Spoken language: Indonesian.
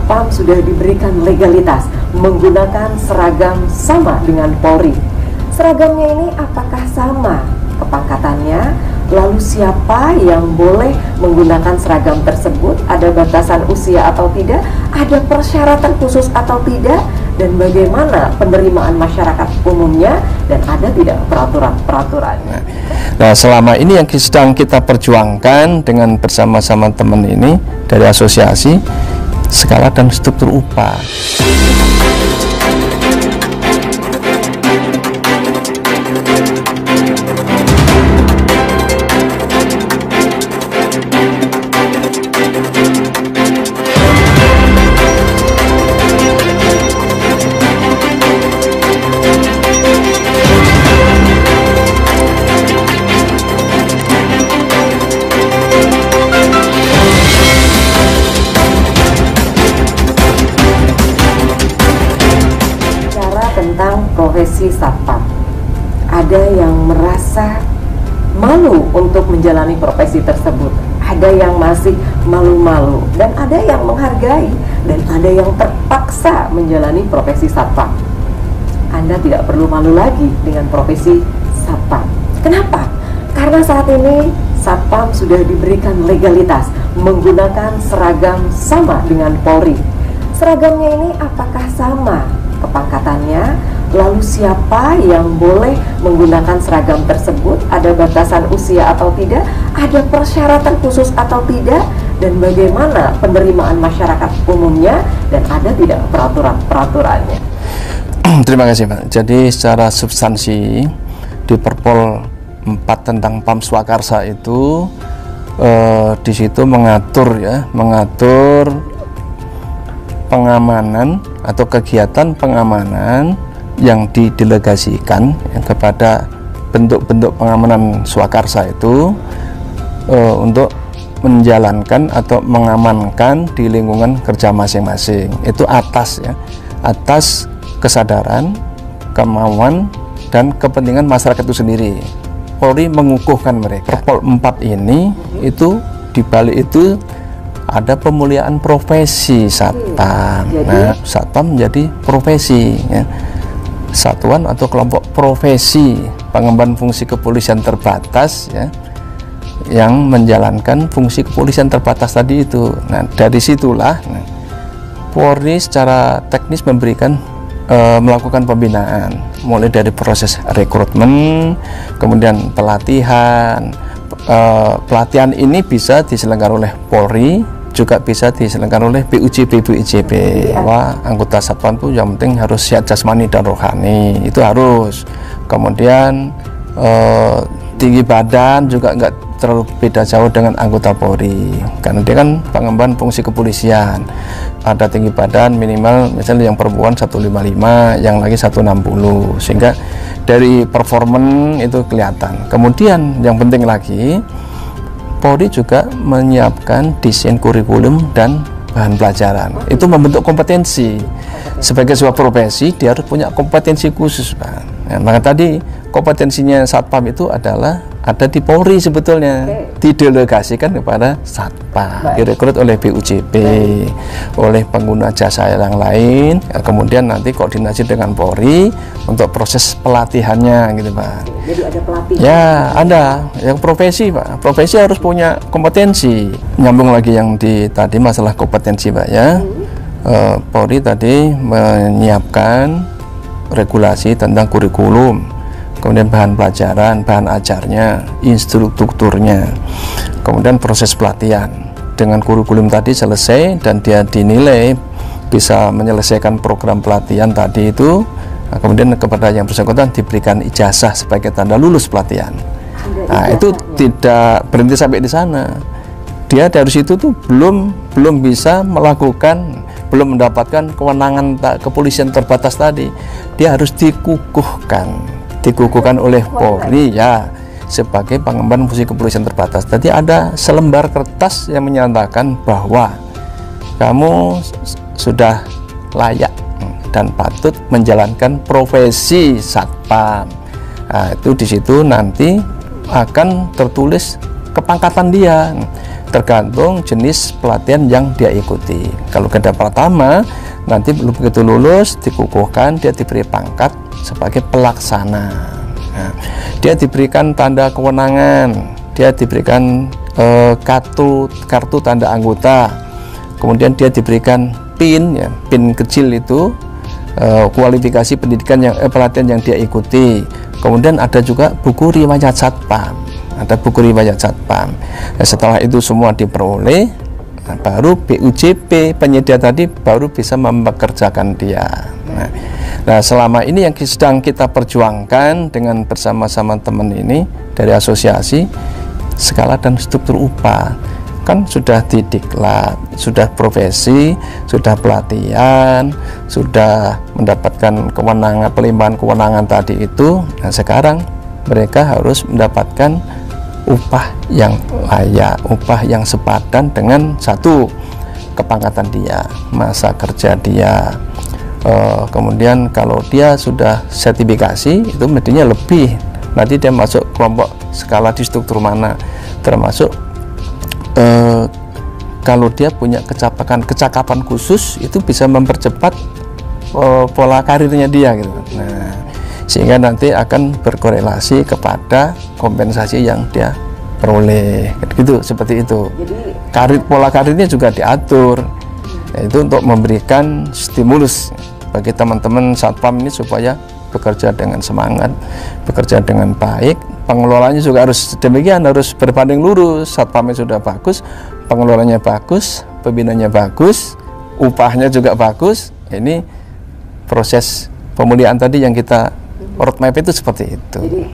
Satpam sudah diberikan legalitas menggunakan seragam sama dengan Polri. Seragamnya ini apakah sama kepangkatannya? Lalu siapa yang boleh menggunakan seragam tersebut? Ada batasan usia atau tidak? Ada persyaratan khusus atau tidak? Dan bagaimana penerimaan masyarakat umumnya? Dan ada tidak peraturan-peraturannya? Nah, selama ini yang sedang kita perjuangkan dengan bersama-sama teman ini dari asosiasi, skala dan struktur upah. Tentang profesi Satpam, ada yang merasa malu untuk menjalani profesi tersebut, ada yang masih malu-malu, dan ada yang menghargai, dan ada yang terpaksa menjalani profesi Satpam. Anda tidak perlu malu lagi dengan profesi Satpam. Kenapa? Karena saat ini Satpam sudah diberikan legalitas menggunakan seragam sama dengan Polri. Seragamnya ini apakah sama kepangkatannya? Lalu siapa yang boleh menggunakan seragam tersebut? Ada batasan usia atau tidak? Ada persyaratan khusus atau tidak? Dan bagaimana penerimaan masyarakat umumnya? Dan ada tidak peraturan-peraturannya? Terima kasih, Pak. Jadi secara substansi di Perpol 4 tentang PAM Swakarsa itu di situ mengatur pengamanan atau kegiatan pengamanan yang didelegasikan kepada bentuk-bentuk pengamanan swakarsa itu untuk menjalankan atau mengamankan di lingkungan kerja masing-masing. Itu atas kesadaran, kemauan, dan kepentingan masyarakat itu sendiri. Polri mengukuhkan mereka. Perpol 4 ini itu dibalik itu ada pemuliaan profesi Satpam. Nah, Satpam menjadi profesi, ya. Satuan atau kelompok profesi pengemban fungsi kepolisian terbatas, ya, yang menjalankan fungsi kepolisian terbatas tadi itu. Nah, dari situlah Polri secara teknis melakukan pembinaan, mulai dari proses rekrutmen, kemudian pelatihan. Pelatihan ini bisa diselenggarakan oleh Polri, juga bisa diselenggarakan oleh BUJP, BUIJP. Wah, anggota Satpam itu yang penting harus sehat jasmani dan rohani, itu harus. Kemudian tinggi badan juga enggak terlalu beda jauh dengan anggota Polri, karena dia kan pengemban fungsi kepolisian. Ada tinggi badan minimal, misalnya yang perempuan 155, yang lagi 160, sehingga dari performan itu kelihatan. Kemudian yang penting lagi, Polri juga menyiapkan desain kurikulum dan bahan pelajaran. Itu membentuk kompetensi. Sebagai sebuah profesi, dia harus punya kompetensi khusus, Pak. Nah, maka tadi kompetensinya Satpam itu adalah ada di Polri sebetulnya, didelegasikan kepada Satpam, direkrut oleh BUJP, oleh pengguna jasa yang lain, ya, kemudian nanti koordinasi dengan Polri untuk proses pelatihannya, gitu, Pak. Jadi ada pelatihan? Ya, ada. Yang profesi, Pak. Profesi harus punya kompetensi. Nyambung lagi yang di tadi masalah kompetensi, Pak, ya. Polri tadi menyiapkan regulasi tentang kurikulum, kemudian bahan pelajaran, bahan ajarnya, instrukturnya, kemudian proses pelatihan. Dengan kurikulum tadi selesai dan dia dinilai bisa menyelesaikan program pelatihan tadi itu, nah, kemudian kepada yang bersangkutan diberikan ijazah sebagai tanda lulus pelatihan. Nah, itu tidak berhenti sampai di sana. Dia dari situ tuh belum bisa belum mendapatkan kewenangan kepolisian terbatas tadi. Dia harus dikukuhkan oleh Polri, ya, sebagai pengemban fungsi kepolisian terbatas. Tadi ada selembar kertas yang menyatakan bahwa kamu sudah layak dan patut menjalankan profesi Satpam. Nah, itu di situ nanti akan tertulis kepangkatan dia. tergantung jenis pelatihan yang dia ikuti. Kalau garda pertama, nanti begitu lulus dikukuhkan, dia diberi pangkat sebagai pelaksana. Nah, dia diberikan tanda kewenangan, dia diberikan kartu tanda anggota, kemudian dia diberikan PIN, ya, PIN kecil itu kualifikasi pendidikan yang pelatihan yang dia ikuti. Kemudian ada juga buku riwayat satpam, Nah, setelah itu semua diperoleh, nah, baru BUJP penyedia tadi baru bisa mempekerjakan dia. Nah, selama ini yang sedang kita perjuangkan dengan bersama-sama teman ini dari asosiasi, skala dan struktur upah kan sudah didiklat, sudah profesi, sudah pelatihan, sudah mendapatkan kewenangan, pelimpahan kewenangan tadi itu. Nah, sekarang mereka harus mendapatkan upah yang layak, upah yang sepadan dengan satu, kepangkatan dia, masa kerja dia, kemudian kalau dia sudah sertifikasi itu mestinya lebih, nanti dia masuk kelompok skala di struktur mana, termasuk kalau dia punya kecakapan khusus itu bisa mempercepat pola karirnya dia gitu. Nah, sehingga nanti akan berkorelasi kepada kompensasi yang dia peroleh gitu, seperti itu. Jadi pola karirnya juga diatur, yaitu untuk memberikan stimulus bagi teman-teman satpam ini supaya bekerja dengan semangat, bekerja dengan baik. Pengelolanya juga harus demikian, harus berbanding lurus. Satpamnya sudah bagus, pengelolanya bagus, pembinanya bagus, upahnya juga bagus. Ini proses pemulihan tadi yang kita roadmap itu seperti itu.